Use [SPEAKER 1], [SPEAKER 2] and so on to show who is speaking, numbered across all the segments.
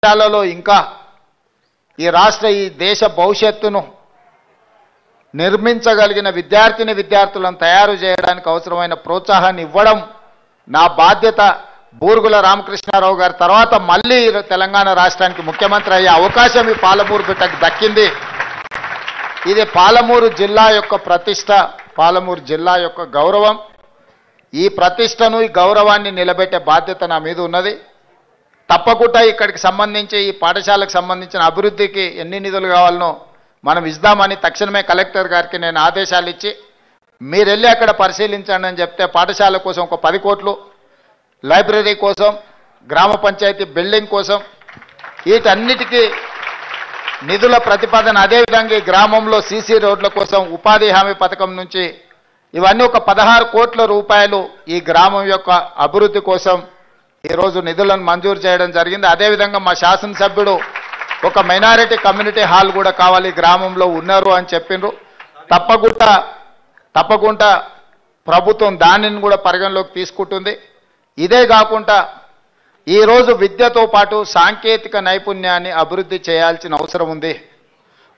[SPEAKER 1] విషయాలలో ఇంకా ఈ రాష్ట్ర ఈ దేశ భవిష్యత్తును నిర్మించగలిగిన విద్యార్థులను తయారు చేయడానికి అవసరమైన ప్రోత్సాహాన్ని ఇవ్వడం నా బాధ్యత. బూరుగుల రామకృష్ణారావు గారి తర్వాత మళ్ళీ తెలంగాణ రాష్ట్రానికి ముఖ్యమంత్రి అయ్యే అవకాశం ఈ పాలమూరు బిడ్డకు దక్కింది. ఇది పాలమూరు జిల్లా యొక్క ప్రతిష్ట, పాలమూరు జిల్లా యొక్క గౌరవం. ఈ ప్రతిష్టను ఈ గౌరవాన్ని నిలబెట్టే బాధ్యత నా మీద ఉన్నది. తప్పకుండా ఇక్కడికి సంబంధించి ఈ పాఠశాలకు సంబంధించిన అభివృద్ధికి ఎన్ని నిధులు కావాలనో మనం ఇద్దామని తక్షణమే కలెక్టర్ గారికి నేను ఆదేశాలు ఇచ్చి మీరు వెళ్ళి అక్కడ పరిశీలించండి అని చెప్తే పాఠశాల కోసం ఒక 10 కోట్లు, లైబ్రరీ కోసం, గ్రామ పంచాయతీ బిల్డింగ్ కోసం, వీటన్నిటికీ నిధుల ప్రతిపాదన. అదేవిధంగా ఈ గ్రామంలో సీసీ రోడ్ల కోసం ఉపాధి హామీ పథకం నుంచి ఇవన్నీ ఒక 16 కోట్ల రూపాయలు ఈ గ్రామం యొక్క అభివృద్ధి కోసం ఈరోజు నిధులను మంజూరు చేయడం జరిగింది. అదేవిధంగా మా శాసనసభ్యుడు ఒక మైనారిటీ కమ్యూనిటీ హాల్ కూడా కావాలి గ్రామంలో ఉన్నారు అని చెప్పిండ్రు. తప్పకుండా ప్రభుత్వం దానిని కూడా పరిగణలోకి తీసుకుంటుంది. ఇదే కాకుండా ఈరోజు విద్యతో పాటు సాంకేతిక నైపుణ్యాన్ని అభివృద్ధి చేయాల్సిన అవసరం ఉంది.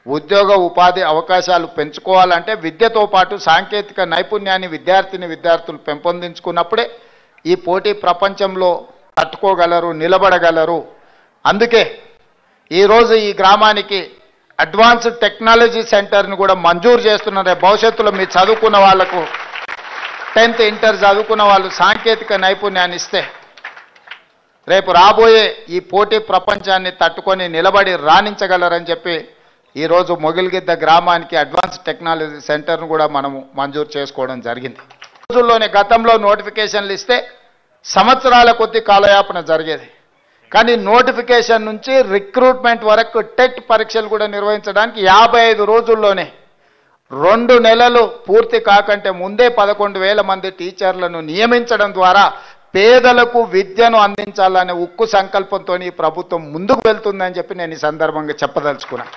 [SPEAKER 1] ఉద్యోగ ఉపాధి అవకాశాలు పెంచుకోవాలంటే విద్యతో పాటు సాంకేతిక నైపుణ్యాన్ని విద్యార్థులు పెంపొందించుకున్నప్పుడే ఈ పోటీ ప్రపంచంలో తట్టుకోగలరు, నిలబడగలరు. అందుకే ఈరోజు ఈ గ్రామానికి అడ్వాన్స్డ్ టెక్నాలజీ సెంటర్ని కూడా మంజూరు చేస్తున్నారు. భవిష్యత్తులో మీరు చదువుకున్న వాళ్లకు 10th ఇంటర్ చదువుకున్న వాళ్ళు సాంకేతిక నైపుణ్యాన్ని ఇస్తే రేపు రాబోయే ఈ పోటీ ప్రపంచాన్ని తట్టుకొని నిలబడి రాణించగలరని చెప్పి ఈరోజు మొగిలిగిద్ద గ్రామానికి అడ్వాన్స్ టెక్నాలజీ సెంటర్ను కూడా మనము మంజూరు చేసుకోవడం జరిగింది. రోజుల్లోనే గతంలో నోటిఫికేషన్లు ఇస్తే సంవత్సరాల కొద్ది కాలయాపన జరిగేది. కానీ నోటిఫికేషన్ నుంచి రిక్రూట్మెంట్ వరకు టెట్ పరీక్షలు కూడా నిర్వహించడానికి 55 రోజుల్లోనే 2 నెలలు పూర్తి కాకంటే ముందే 11,000 మంది టీచర్లను నియమించడం ద్వారా పేదలకు విద్యను అందించాలనే ఉక్కు సంకల్పంతో ఈ ప్రభుత్వం ముందుకు వెళ్తుందని చెప్పి నేను ఈ సందర్భంగా చెప్పదలుచుకున్నాను.